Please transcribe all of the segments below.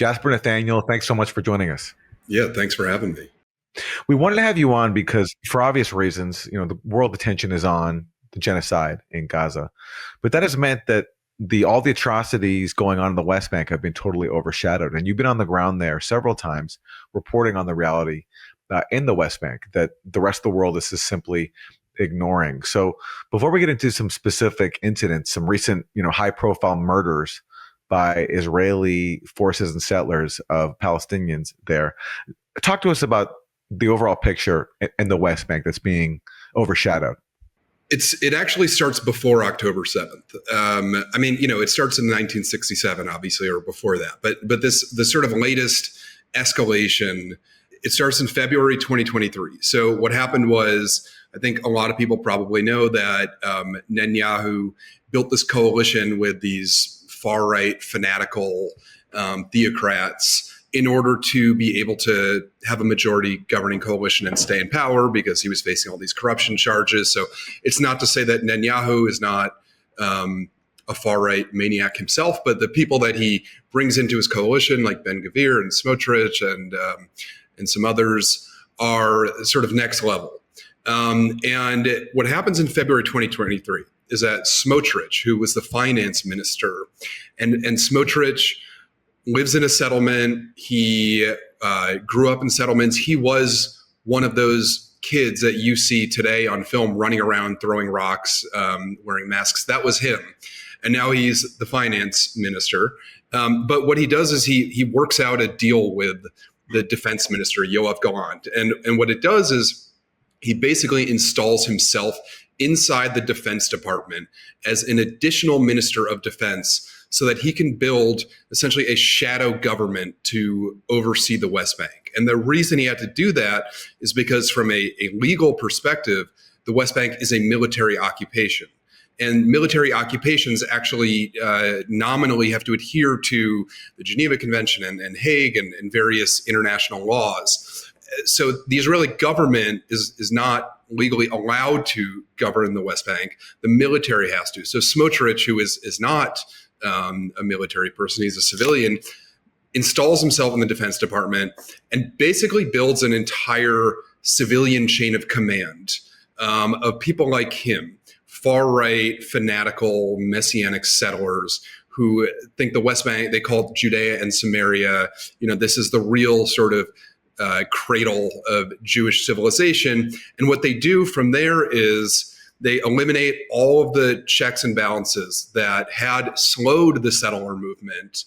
Jasper Nathaniel, thanks so much for joining us. Yeah, thanks for having me. We wanted to have you on because, for obvious reasons, the world attention is on the genocide in Gaza, but that has meant that all the atrocities going on in the West Bank have been totally overshadowed. And you've been on the ground there several times, reporting on the reality in the West Bank that the rest of the world is just simply ignoring. So, before we get into some specific incidents, some recent, high-profile murders by Israeli forces and settlers of Palestinians there, talk to us about the overall picture in the West Bank that's being overshadowed. It actually starts before October 7th. It starts in 1967, obviously, or before that. But the sort of latest escalation, it starts in February 2023. So what happened was, I think a lot of people probably know that Netanyahu built this coalition with these far-right fanatical theocrats in order to be able to have a majority governing coalition and stay in power, because he was facing all these corruption charges. So it's not to say that Netanyahu is not a far-right maniac himself, but the people that he brings into his coalition, like Ben-Gvir and Smotrich and some others, are sort of next level. And what happens in February 2023 is that Smotrich, who was the finance minister, and Smotrich lives in a settlement. He grew up in settlements. He was one of those kids that you see today on film running around, throwing rocks, wearing masks. That was him. And now he's the finance minister. But what he does is he works out a deal with the defense minister, Yoav Gallant. And what it does is he basically installs himself inside the Defense Department as an additional minister of defense, so that he can build essentially a shadow government to oversee the West Bank. And the reason he had to do that is because, from a legal perspective, the West Bank is a military occupation. And military occupations actually nominally have to adhere to the Geneva Convention and Hague and various international laws. So the Israeli government is not legally allowed to govern the West Bank. The military has to. So Smotrich, who is not a military person, he's a civilian, installs himself in the Defense Department and basically builds an entire civilian chain of command of people like him, far-right, fanatical, messianic settlers who think the West Bank, they call it Judea and Samaria, this is the real sort of cradle of Jewish civilization. And what they do from there is they eliminate all of the checks and balances that had slowed the settler movement,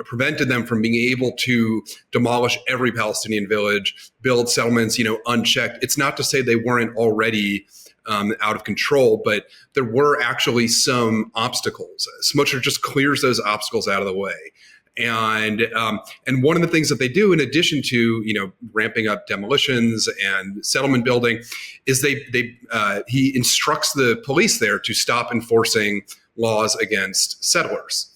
prevented them from being able to demolish every Palestinian village, build settlements, unchecked. It's not to say they weren't already out of control, but there were actually some obstacles. Smotrich just clears those obstacles out of the way. And one of the things that they do, in addition to ramping up demolitions and settlement building, is he instructs the police there to stop enforcing laws against settlers.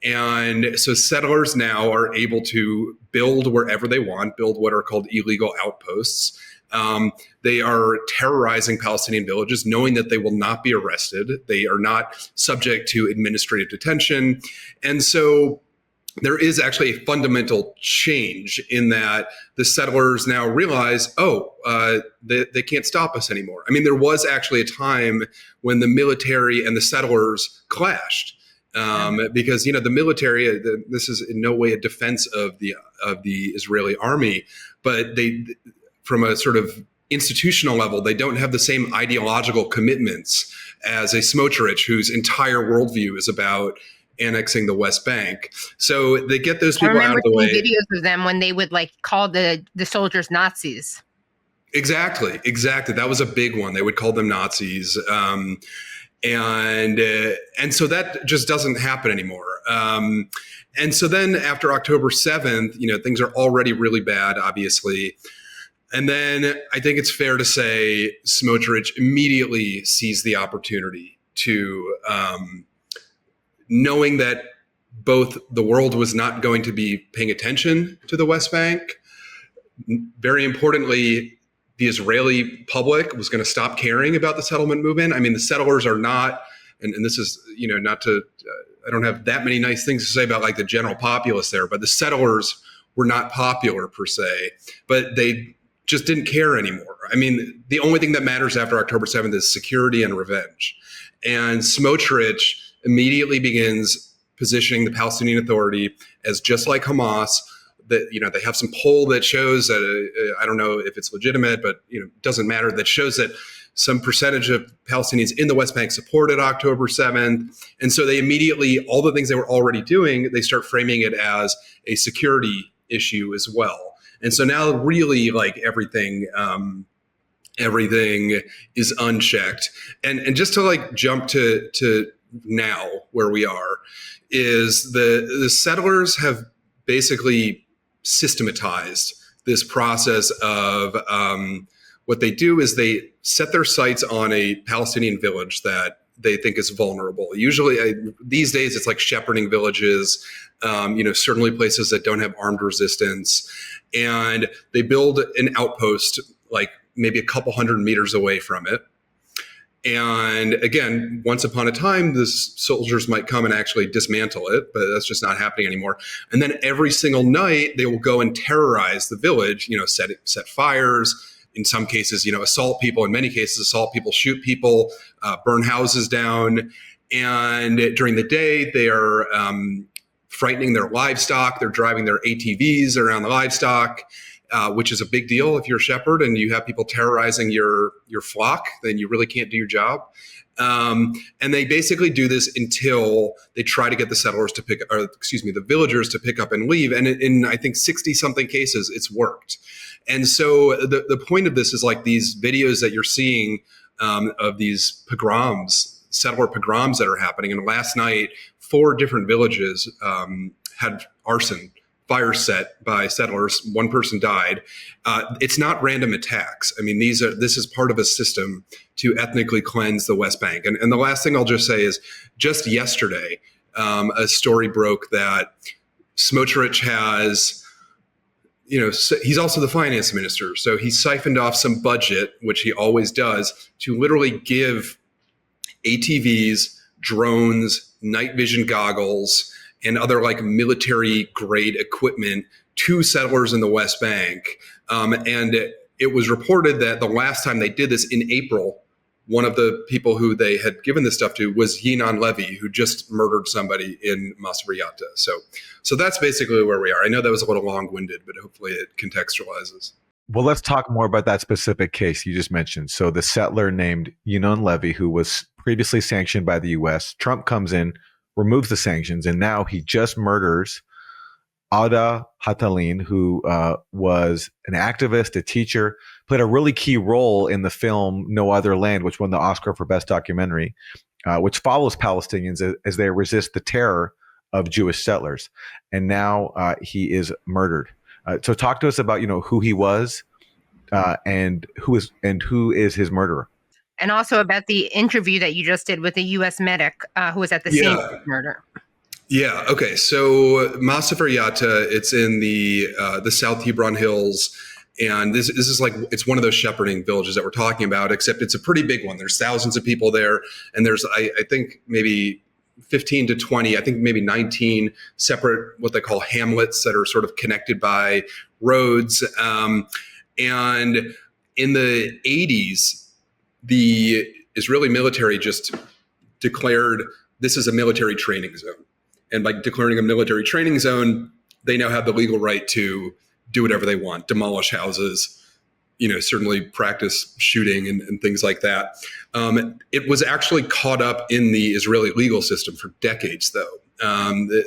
And so settlers now are able to build wherever they want, build what are called illegal outposts. They are terrorizing Palestinian villages, knowing that they will not be arrested. They are not subject to administrative detention. And so there is actually a fundamental change in that the settlers now realize, they can't stop us anymore. I mean, there was actually a time when the military and the settlers clashed, because the military. This is in no way a defense of the Israeli army, but they, from a sort of institutional level, they don't have the same ideological commitments as a Smotrich, whose entire worldview is about annexing the West Bank. So they get those people out of the way. Videos of them when they would call the soldiers Nazis. Exactly. That was a big one. They would call them Nazis. And so that just doesn't happen anymore. And so then after October 7th, things are already really bad, obviously. And then I think it's fair to say Smotrich immediately sees the opportunity to, knowing that both the world was not going to be paying attention to the West Bank, very importantly, the Israeli public was going to stop caring about the settlement movement. I mean, the settlers are not, and this is, not to I don't have that many nice things to say about like the general populace there, but the settlers were not popular per se, but they just didn't care anymore. I mean, the only thing that matters after October 7th is security and revenge. And Smotrich immediately begins positioning the Palestinian Authority as just like Hamas. That, you know, they have some poll that shows that I don't know if it's legitimate, but, you know, doesn't matter, that shows that some percentage of Palestinians in the West Bank supported October 7th. And so they immediately, all the things they were already doing, they start framing it as a security issue as well. And so now really like everything is unchecked. And just to like jump to now where we are is the settlers have basically systematized this process of what they do is they set their sights on a Palestinian village that they think is vulnerable. Usually these days it's like shepherding villages, certainly places that don't have armed resistance. And they build an outpost like maybe a couple hundred meters away from it. And again, once upon a time, the soldiers might come and actually dismantle it, but that's just not happening anymore. And then every single night, they will go and terrorize the village, set fires, in some cases, assault people, in many cases, assault people, shoot people, burn houses down. And during the day, they are frightening their livestock. They're driving their ATVs around the livestock. Which is a big deal if you're a shepherd and you have people terrorizing your flock, then you really can't do your job. And they basically do this until they try to get the villagers to pick up and leave. And in I think 60 something cases, it's worked. And so the point of this is like these videos that you're seeing of these pogroms, settler pogroms that are happening. And last night, 4 different villages had arson fire set by settlers. One person died. It's not random attacks. I mean, this is part of a system to ethnically cleanse the West Bank. And the last thing I'll just say is just yesterday, a story broke that Smotrich has, he's also the finance minister. So he siphoned off some budget, which he always does, to literally give ATVs, drones, night vision goggles, and other like military grade equipment to settlers in the West Bank. And it was reported that the last time they did this in April, one of the people who they had given this stuff to was Yinon Levy, who just murdered somebody in Yatta. So that's basically where we are. I know that was a little long-winded, but hopefully it contextualizes. Well, let's talk more about that specific case you just mentioned. So the settler named Yinon Levy, who was previously sanctioned by the U.S., Trump comes in, removes the sanctions, and now he just murders Owdah Hathaleen, who was an activist, a teacher, played a really key role in the film No Other Land, which won the Oscar for Best Documentary, which follows Palestinians as they resist the terror of Jewish settlers. And now he is murdered. So talk to us about who he was and who is his murderer. And also about the interview that you just did with a U.S. medic who was at the scene of the murder. Yeah. Okay. So Yatta, it's in the South Hebron Hills, and this is like it's one of those shepherding villages that we're talking about. Except it's a pretty big one. There's thousands of people there, and there's I think maybe 15 to 20, I think maybe 19 separate what they call hamlets that are sort of connected by roads. And in the 80s. The Israeli military just declared this is a military training zone. And by declaring a military training zone, they now have the legal right to do whatever they want, demolish houses, certainly practice shooting and things like that. It was actually caught up in the Israeli legal system for decades, though.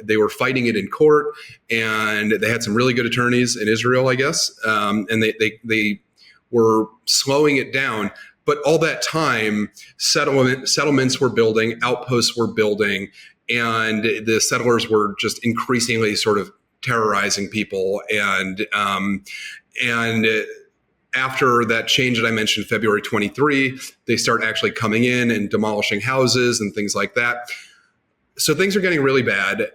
They were fighting it in court, and they had some really good attorneys in Israel, I guess. And they were slowing it down. But all that time, settlements were building, outposts were building, and the settlers were just increasingly sort of terrorizing people. And after that change that I mentioned, February 23, they start actually coming in and demolishing houses and things like that. So things are getting really bad.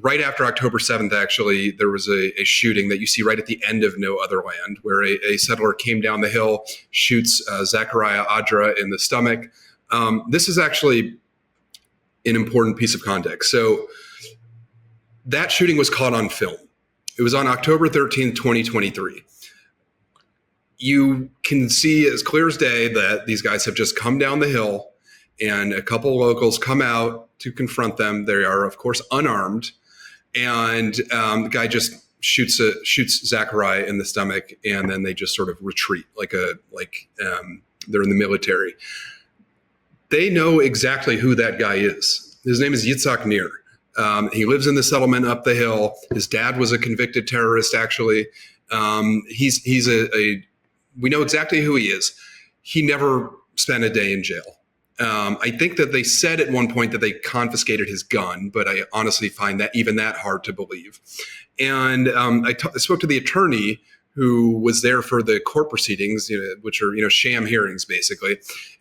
Right after October 7th, actually, there was a shooting that you see right at the end of No Other Land, where a settler came down the hill, shoots Zachariah Adra in the stomach. This is actually an important piece of context. So that shooting was caught on film. It was on October 13th, 2023. You can see as clear as day that these guys have just come down the hill, and a couple of locals come out to confront them. They are, of course, unarmed. And the guy just shoots Zachariah in the stomach, and then they just sort of retreat like they're in the military. They know exactly who that guy is. His name is Yitzhak Nir. He lives in the settlement up the hill. His dad was a convicted terrorist, actually. We know exactly who he is. He never spent a day in jail. I think that they said at one point that they confiscated his gun, but I honestly find that even that hard to believe. And I spoke to the attorney who was there for the court proceedings, which are sham hearings basically,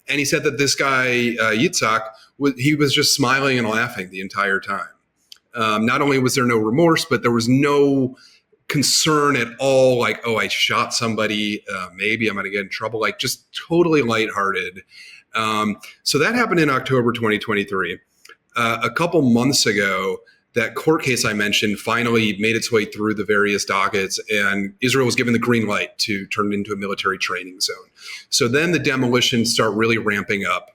and he said that this guy Yitzhak he was just smiling and laughing the entire time. Not only was there no remorse, but there was no concern at all, like, oh, I shot somebody, maybe I'm going to get in trouble, like just totally lighthearted. So that happened in October 2023. A couple months ago, that court case I mentioned finally made its way through the various dockets, and Israel was given the green light to turn it into a military training zone. So then the demolitions start really ramping up.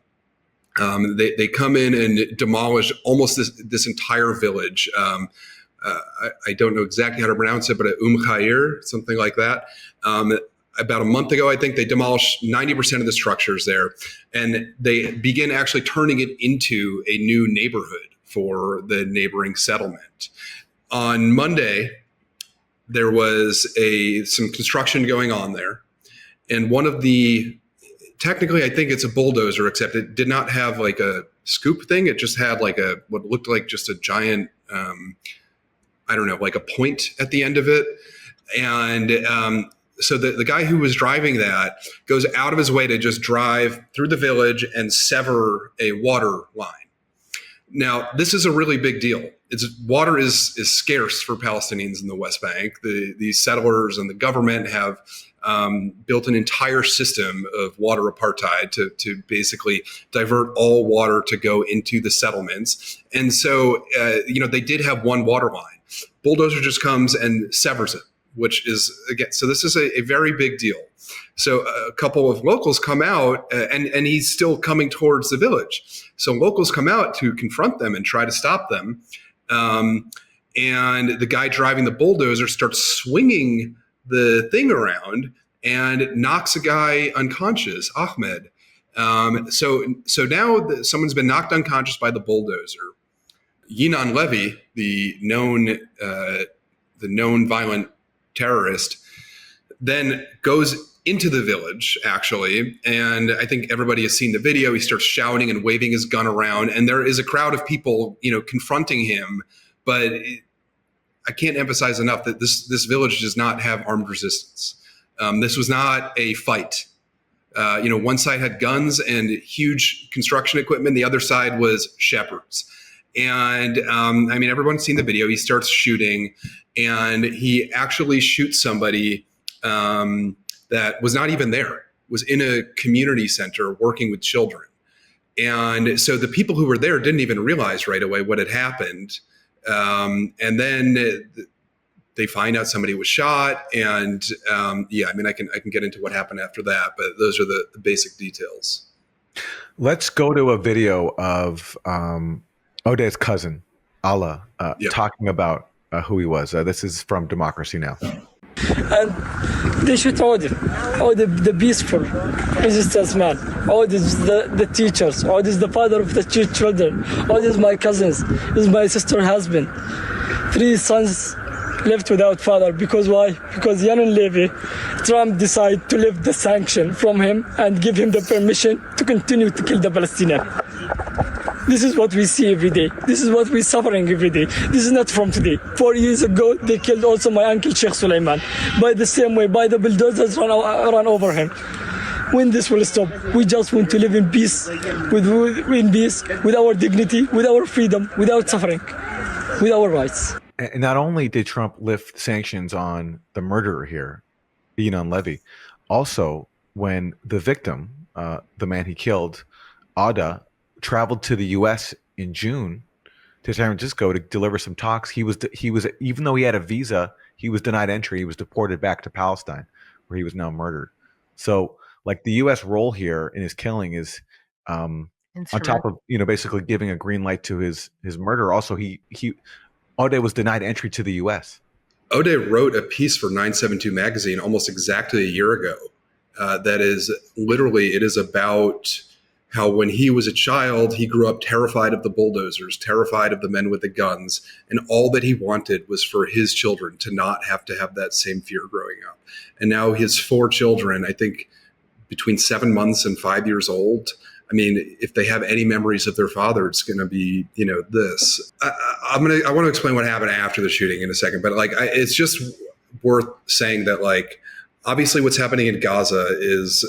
They come in and demolish almost this entire village. I don't know exactly how to pronounce it, but Khair, something like that. About a month ago, I think they demolished 90% of the structures there, and they begin actually turning it into a new neighborhood for the neighboring settlement. On Monday, there was some construction going on there, and one of the, technically I think it's a bulldozer, except it did not have like a scoop thing. It just had like what looked like just a giant, I don't know, like a point at the end of it. And so the guy who was driving that goes out of his way to just drive through the village and sever a water line. Now, this is a really big deal. Water is scarce for Palestinians in the West Bank. The settlers and the government have built an entire system of water apartheid to basically divert all water to go into the settlements. And so, they did have one water line. Bulldozer just comes and severs it, which is, again, so this is a very big deal. So a couple of locals come out, and he's still coming towards the village. So locals come out to confront them and try to stop them. And the guy driving the bulldozer starts swinging the thing around and knocks a guy unconscious, Ahmed. So now someone's been knocked unconscious by the bulldozer. Yinon Levy, the known violent terrorist, then goes into the village, actually. And I think everybody has seen the video. He starts shouting and waving his gun around, and there is a crowd of people, confronting him. But I can't emphasize enough that this village does not have armed resistance. This was not a fight. One side had guns and huge construction equipment. The other side was shepherds. And everyone's seen the video. He starts shooting, and he actually shoots somebody that was not even there, was in a community center working with children. And so the people who were there didn't even realize right away what had happened. And then they find out somebody was shot. And I can get into what happened after that, but those are the basic details. Let's go to a video of Oudah's cousin, Allah, talking about who he was. This is from Democracy Now! And they shoot Owdah, the peaceful resistance man. Owdah is the teachers. Owdah is the father of the children. Owdah is my cousins. Is my sister's husband. 3 sons left without father. Because why? Because Yanon Levy, Trump decided to lift the sanction from him and give him the permission to continue to kill the Palestinians. This is what we see every day. This is what we're suffering every day. This is not from today. 4 years ago, they killed also my uncle Sheikh Suleiman. By the same way, by the bulldozers run over him. When this will stop? We just want to live in peace, with our dignity, with our freedom, without suffering, with our rights. And not only did Trump lift sanctions on the murderer here, Yinon Levy, also when the victim, the man he killed, Owdah, traveled to the U.S. in June to San Francisco to deliver some talks. He was even though he had a visa, he was denied entry. He was deported back to Palestine, where he was now murdered. So, like the U.S. role here in his killing is, on top Instrument. of basically giving a green light to his murder. Also, he Owdah was denied entry to the U.S. Owdah wrote a piece for 972 magazine almost exactly a year ago. That is literally, it is about how when he was a child, he grew up terrified of the bulldozers, terrified of the men with the guns, and all that he wanted was for his children to not have to have that same fear growing up. And now his 4 children, I think between 7 months and 5 years old, I mean, if they have any memories of their father, it's going to be, this. I want to explain what happened after the shooting in a second, but it's just worth saying that, obviously, what's happening in Gaza is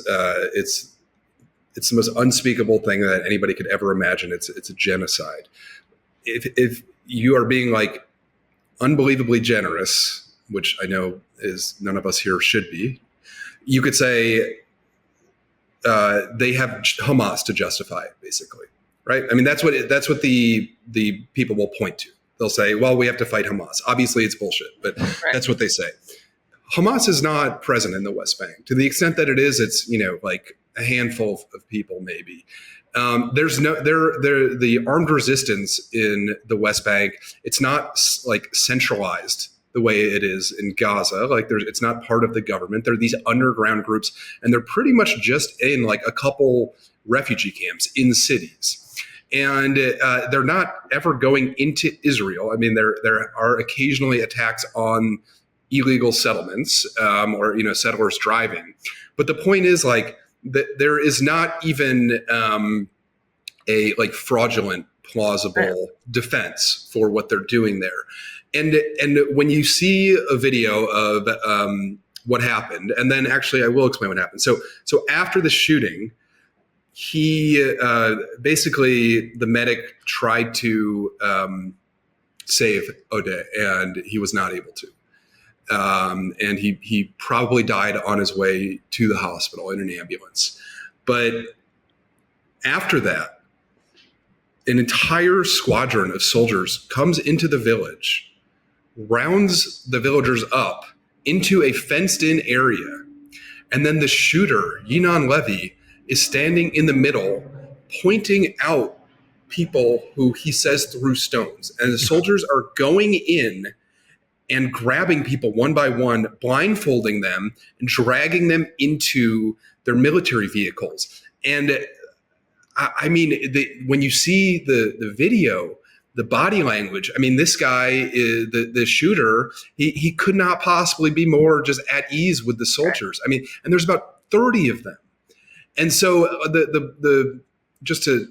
it's the most unspeakable thing that anybody could ever imagine. It's a genocide. If you are being unbelievably generous, which I know is none of us here should be, you could say they have Hamas to justify it, basically, right? I mean, that's what the people will point to. They'll say, well, we have to fight Hamas. Obviously, it's bullshit, but That's what they say. Hamas is not present in the West Bank. To the extent that it is, it's a handful of people, maybe. There's the armed resistance in the West Bank. It's not centralized the way it is in Gaza. It's not part of the government. There are these underground groups, and they're pretty much just in a couple refugee camps in cities. And they're not ever going into Israel. I mean, there are occasionally attacks on illegal settlements or settlers driving. But the point is that there is not even a fraudulent, plausible defense for what they're doing there. And when you see a video of what happened, and then actually I will explain what happened. So after the shooting, he basically, the medic tried to save Owdah, and he was not able to. And he probably died on his way to the hospital in an ambulance. But after that, an entire squadron of soldiers comes into the village, rounds the villagers up into a fenced-in area, and then the shooter, Yinon Levy, is standing in the middle, pointing out people who he says threw stones. And the soldiers are going in and grabbing people one by one, blindfolding them, and dragging them into their military vehicles. And I mean, when you see the video, the body language, I mean, this guy, the shooter, he could not possibly be more just at ease with the soldiers. I mean, and there's about 30 of them. And so the just to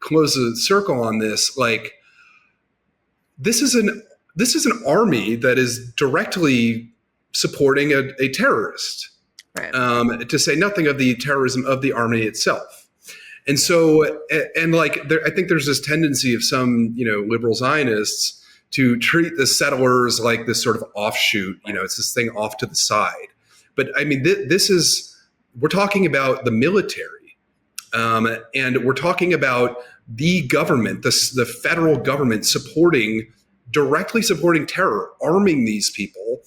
close the circle on this, this is an army that is directly supporting a terrorist, right. To say nothing of the terrorism of the army itself. And so, I think there's this tendency of some, liberal Zionists to treat the settlers like this sort of offshoot, it's this thing off to the side. But I mean, we're talking about the military, and we're talking about the government, the federal government directly supporting terror, arming these people,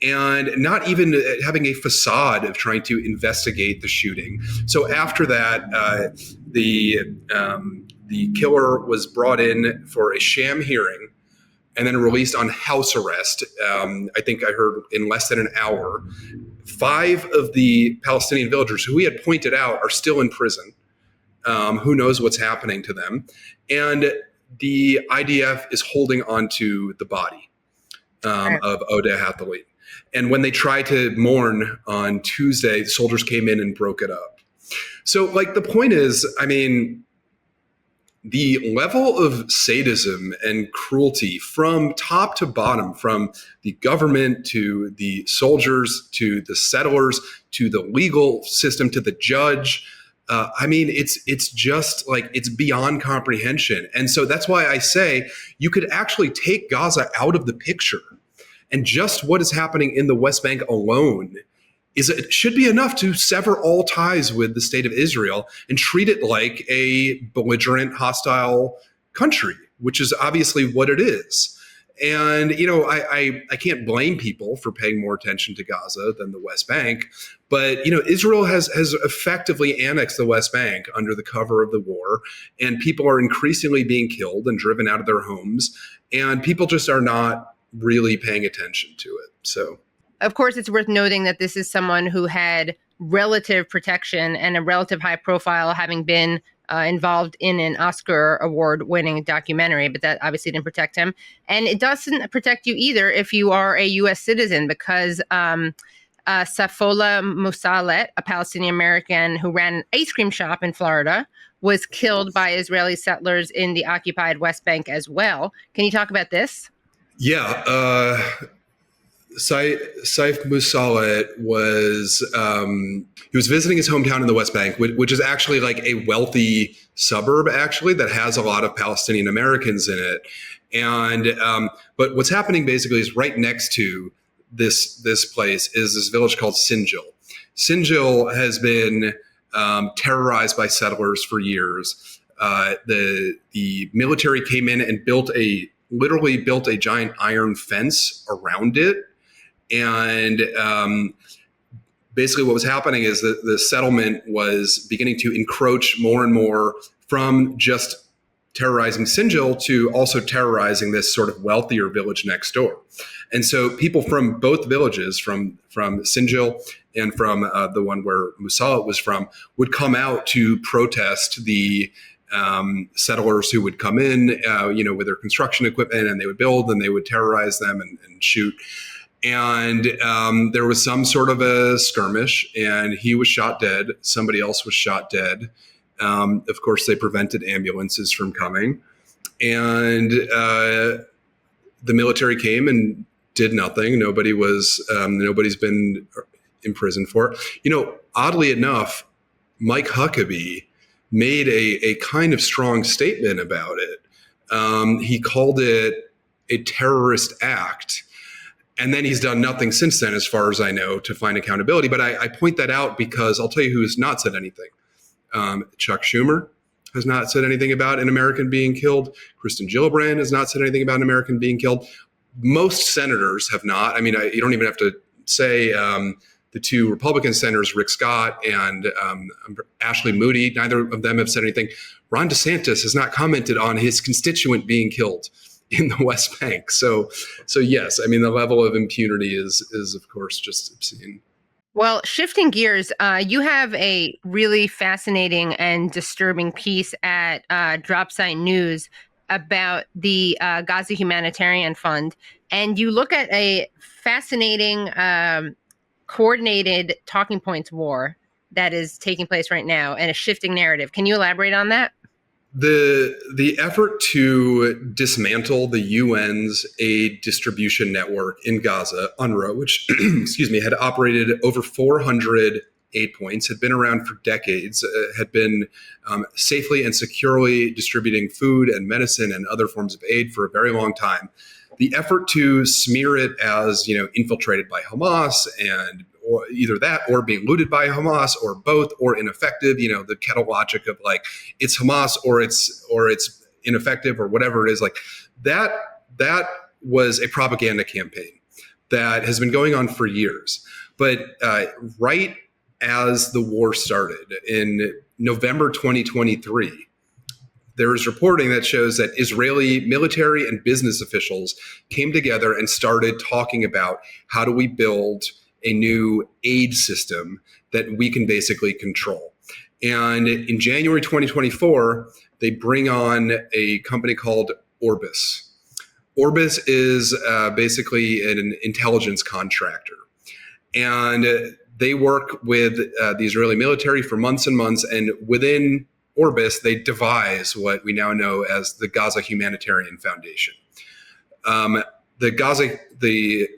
and not even having a facade of trying to investigate the shooting. So after that, the killer was brought in for a sham hearing and then released on house arrest. I think I heard in less than an hour. 5 of the Palestinian villagers who he had pointed out are still in prison. Who knows what's happening to them? And the IDF is holding onto the body of Owdah Hathaleen. And when they tried to mourn on Tuesday, the soldiers came in and broke it up. So, the point is, I mean, the level of sadism and cruelty from top to bottom, from the government to the soldiers to the settlers to the legal system to the judge, I mean, it's just it's beyond comprehension. And so that's why I say you could actually take Gaza out of the picture, and just what is happening in the West Bank alone it should be enough to sever all ties with the state of Israel and treat it like a belligerent, hostile country, which is obviously what it is. And, I can't blame people for paying more attention to Gaza than the West Bank. But, Israel has effectively annexed the West Bank under the cover of the war. And people are increasingly being killed and driven out of their homes. And people just are not really paying attention to it. So, of course, it's worth noting that this is someone who had relative protection and a relative high profile, having been involved in an Oscar award-winning documentary, but that obviously didn't protect him. And it doesn't protect you either if you are a U.S. citizen, because Safola Moussalet, a Palestinian-American who ran an ice cream shop in Florida, was killed by Israeli settlers in the occupied West Bank as well. Can you talk about this? Yeah. Saif Moussalet was he was visiting his hometown in the West Bank, which is actually like a wealthy suburb, actually, that has a lot of Palestinian Americans in it. And but what's happening basically is right next to this place is this village called Sinjil. Sinjil has been terrorized by settlers for years. The military came in and literally built a giant iron fence around it. And basically what was happening is that the settlement was beginning to encroach more and more from just terrorizing Sinjil to also terrorizing this sort of wealthier village next door. And so people from both villages, from Sinjil and from the one where Moussalet was from, would come out to protest the settlers who would come in, with their construction equipment, and they would build and they would terrorize them and shoot. And there was some sort of a skirmish, and he was shot dead. Somebody else was shot dead. Of course, they prevented ambulances from coming. And the military came and did nothing. Nobody's been imprisoned for it. Oddly enough, Mike Huckabee made a kind of strong statement about it. He called it a terrorist act. And then he's done nothing since then, as far as I know, to find accountability. But I point that out because I'll tell you who has not said anything. Chuck Schumer has not said anything about an American being killed. Kristen Gillibrand has not said anything about an American being killed. Most senators have not. I mean, you don't even have to say the two Republican senators, Rick Scott and Ashley Moody. Neither of them have said anything. Ron DeSantis has not commented on his constituent being killed in the West Bank. So yes, I mean, the level of impunity is of course just obscene. Well, shifting gears, you have a really fascinating and disturbing piece at Dropsite News about the Gaza Humanitarian Fund, and you look at a fascinating coordinated talking points war that is taking place right now and a shifting narrative. Can you elaborate on that? The effort to dismantle the UN's aid distribution network in Gaza, UNRWA, which had operated over 400 aid points, had been around for decades, had been safely and securely distributing food and medicine and other forms of aid for a very long time. The effort to smear it as, infiltrated by Hamas or either that or being looted by Hamas or both or ineffective, the kettle logic of like it's Hamas or it's ineffective or whatever it is, like that was a propaganda campaign that has been going on for years. But right as the war started in November 2023, there is reporting that shows that Israeli military and business officials came together and started talking about how do we build a new aid system that we can basically control. And in January 2024, they bring on a company called Orbis. Orbis is basically an intelligence contractor. And they work with the Israeli military for months and months. And within Orbis, they devise what we now know as the Gaza Humanitarian Foundation. The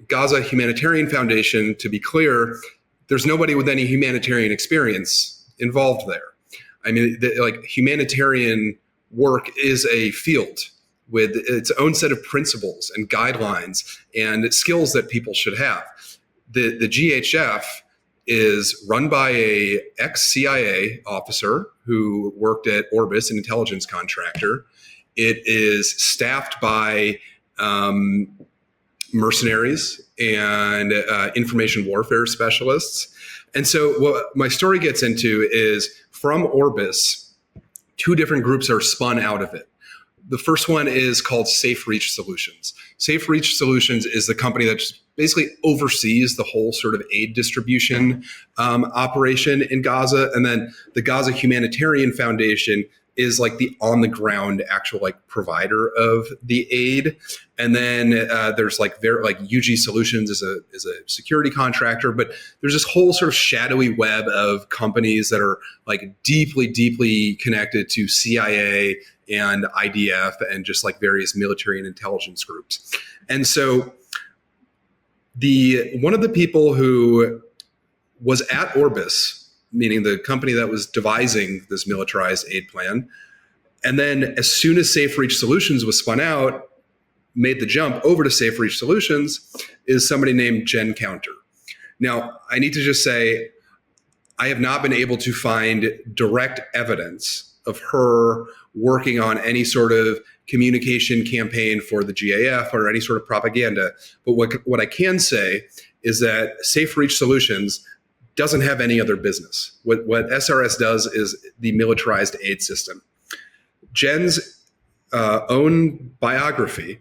Gaza Humanitarian Foundation, to be clear, there's nobody with any humanitarian experience involved there. I mean, humanitarian work is a field with its own set of principles and guidelines and skills that people should have. The GHF is run by a ex-CIA officer who worked at Orbis, an intelligence contractor, It is staffed by mercenaries and information warfare specialists. And so what my story gets into is from Orbis, two different groups are spun out of it. The first one is called Safe Reach Solutions. Safe Reach Solutions is the company that basically oversees the whole sort of aid distribution operation in Gaza. And then the Gaza Humanitarian Foundation is like the on the ground actual like provider of the aid. And then there's like UG Solutions is a security contractor, but there's this whole sort of shadowy web of companies that are like deeply connected to CIA and IDF and just like various military and intelligence groups. And so one of the people who was at Orbis, meaning the company that was devising this militarized aid plan, and then as soon as Safe Reach Solutions was spun out, made the jump over to Safe Reach Solutions, is somebody named Jen Counter. Now, I need to just say, I have not been able to find direct evidence of her working on any sort of communication campaign for the GAF or any sort of propaganda. But what I can say is that Safe Reach Solutions doesn't have any other business. What SRS does is the militarized aid system. Jen's own biography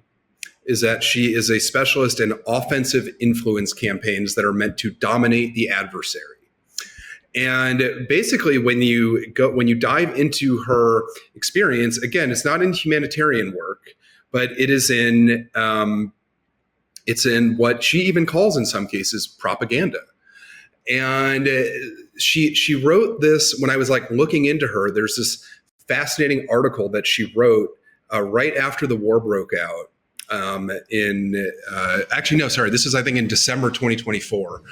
is that she is a specialist in offensive influence campaigns that are meant to dominate the adversary. And basically, when you dive into her experience, again, it's not in humanitarian work, but it is in it's in what she even calls in some cases propaganda. And she wrote this when I was like looking into her. There's this fascinating article that she wrote right after the war broke out. This is I think in December 2024.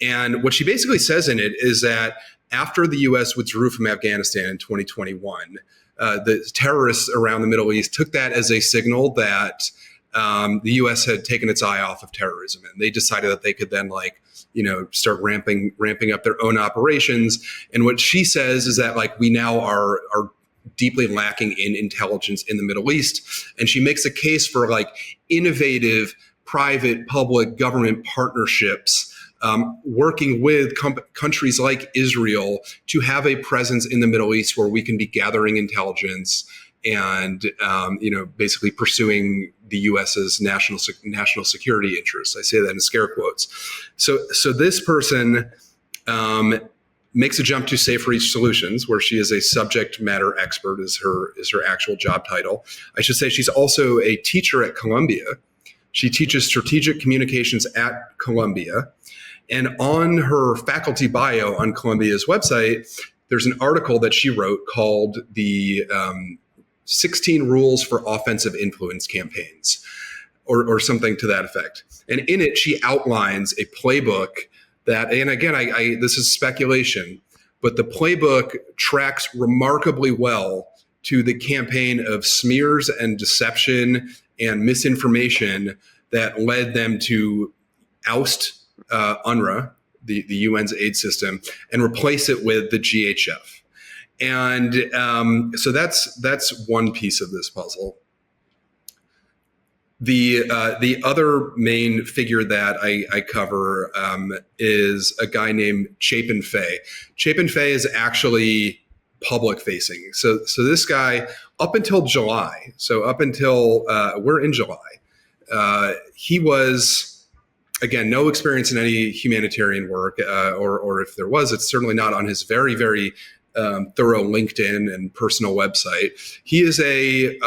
And what she basically says in it is that after the U.S. withdrew from Afghanistan in 2021, the terrorists around the Middle East took that as a signal that the U.S. had taken its eye off of terrorism, and they decided that they could then start ramping up their own operations. And what she says is that like we now are deeply lacking in intelligence in the Middle East, and she makes a case for like innovative private public government partnerships. Working with countries like Israel to have a presence in the Middle East where we can be gathering intelligence and basically pursuing the U.S.'s national security interests. I say that in scare quotes. So this person makes a jump to Safe Reach Solutions, where she is a subject matter expert, is her actual job title. I should say she's also a teacher at Columbia. She teaches strategic communications at Columbia. And on her faculty bio on Columbia's website, there's an article that she wrote called the 16 Rules for Offensive Influence Campaigns, or something to that effect. And in it, she outlines a playbook that, and again, this is speculation, but the playbook tracks remarkably well to the campaign of smears and deception and misinformation that led them to oust UNRWA, the UN's aid system, and replace it with the GHF. And so that's one piece of this puzzle. The other main figure that I cover is a guy named Chapin Fay. Chapin Fay is actually public facing. So this guy, up until July, we're in July, he was, again, no experience in any humanitarian work, or if there was, it's certainly not on his very, very thorough LinkedIn and personal website. He is a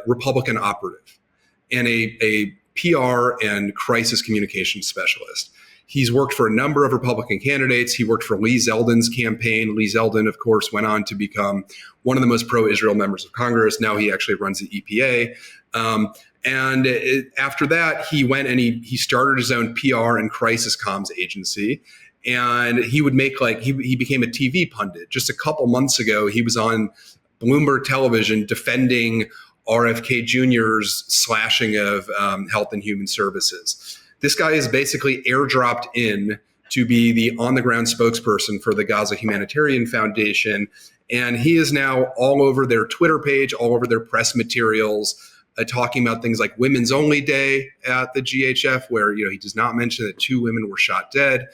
Republican operative and a PR and crisis communication specialist. He's worked for a number of Republican candidates. He worked for Lee Zeldin's campaign. Lee Zeldin, of course, went on to become one of the most pro-Israel members of Congress. Now he actually runs the EPA. After that, he went and he started his own PR and crisis comms agency. And he would make he became a TV pundit. Just a couple months ago, he was on Bloomberg television defending RFK Jr.'s slashing of health and human services. This guy is basically airdropped in to be the on-the-ground spokesperson for the Gaza Humanitarian Foundation And he is now all over their Twitter page, all over their press materials, talking about things like Women's Only Day at the GHF, where he does not mention that 2 women were shot dead.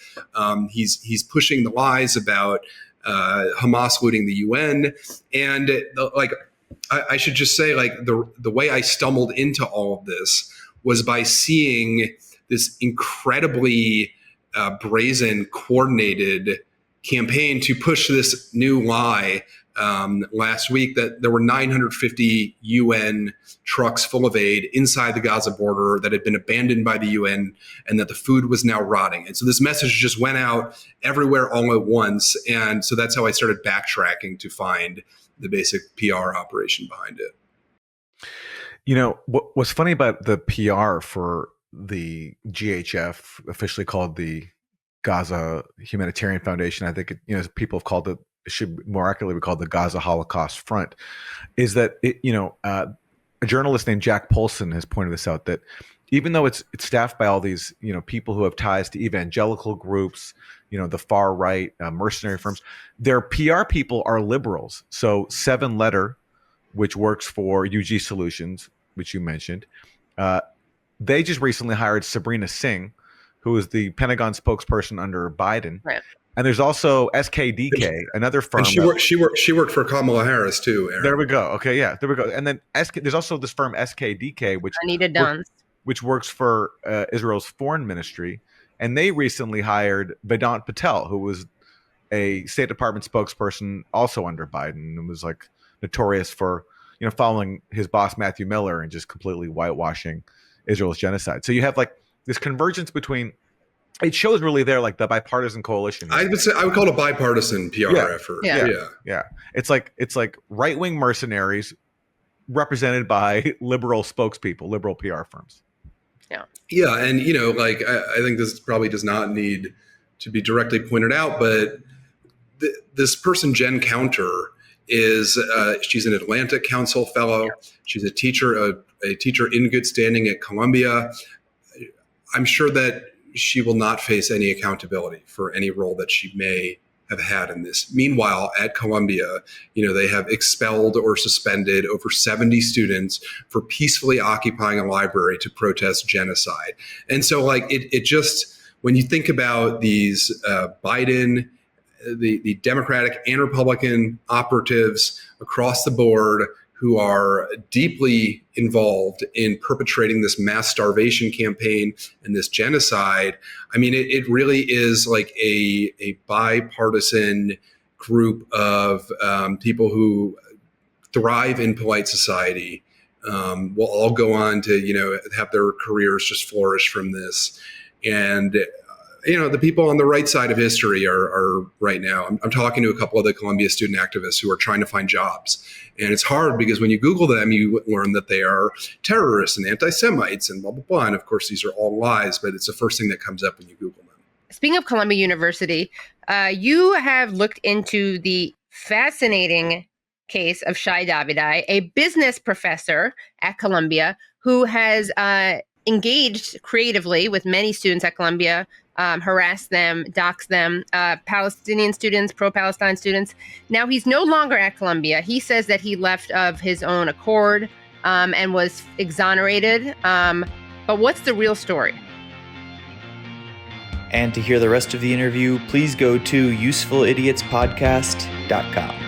He's pushing the lies about Hamas looting the UN, and I should just say, the way I stumbled into all of this was by seeing this incredibly brazen, coordinated campaign to push this new lie last week that there were 950 UN trucks full of aid inside the Gaza border that had been abandoned by the UN, and that the food was now rotting. And so this message just went out everywhere all at once. And so that's how I started backtracking to find the basic PR operation behind it. What's funny about the PR for the GHF, officially called the Gaza Humanitarian Foundation, I think people have called it should more accurately be called the Gaza Holocaust Front, is that a journalist named Jack Polson has pointed this out, that even though it's staffed by all these people who have ties to evangelical groups, the far right, mercenary firms, their PR people are liberals. So 7 Letter, which works for UG Solutions, which you mentioned, they just recently hired Sabrina Singh, who is the Pentagon spokesperson under Biden. Right. And there's also SKDK, another firm. And she worked for Kamala Harris too, Aaron. There we go. Okay, yeah, there we go. And then there's also this firm SKDK, which works for Israel's foreign ministry, and they recently hired Vedant Patel, who was a State Department spokesperson also under Biden, and was notorious for following his boss Matthew Miller and just completely whitewashing Israel's genocide. So you have this convergence between. It shows really there the bipartisan coalition. I would call it a bipartisan PR effort. Yeah. It's like right-wing mercenaries represented by liberal spokespeople, liberal PR firms. Yeah, and I think this probably does not need to be directly pointed out, but this person, Jen Counter, is she's an Atlantic Council fellow. Yeah. She's a teacher in good standing at Columbia. I'm sure that she will not face any accountability for any role that she may have had in this. Meanwhile, at Columbia, they have expelled or suspended over 70 students for peacefully occupying a library to protest genocide. And so it just, when you think about these Biden, the Democratic and Republican operatives across the board who are deeply involved in perpetrating this mass starvation campaign and this genocide, it really is a bipartisan group of people who thrive in polite society, will all go on to, have their careers just flourish from this. And the people on the right side of history are right now. I'm talking to a couple of the Columbia student activists who are trying to find jobs. And it's hard because when you Google them, you learn that they are terrorists and anti-Semites and blah, blah, blah. And of course, these are all lies, but it's the first thing that comes up when you Google them. Speaking of Columbia University, you have looked into the fascinating case of Shai Davidai, a business professor at Columbia who has engaged creatively with many students at Columbia, harassed them, doxed them, Palestinian students, pro-Palestine students. Now he's no longer at Columbia. He says that he left of his own accord and was exonerated. But what's the real story? And to hear the rest of the interview, please go to usefulidiotspodcast.com.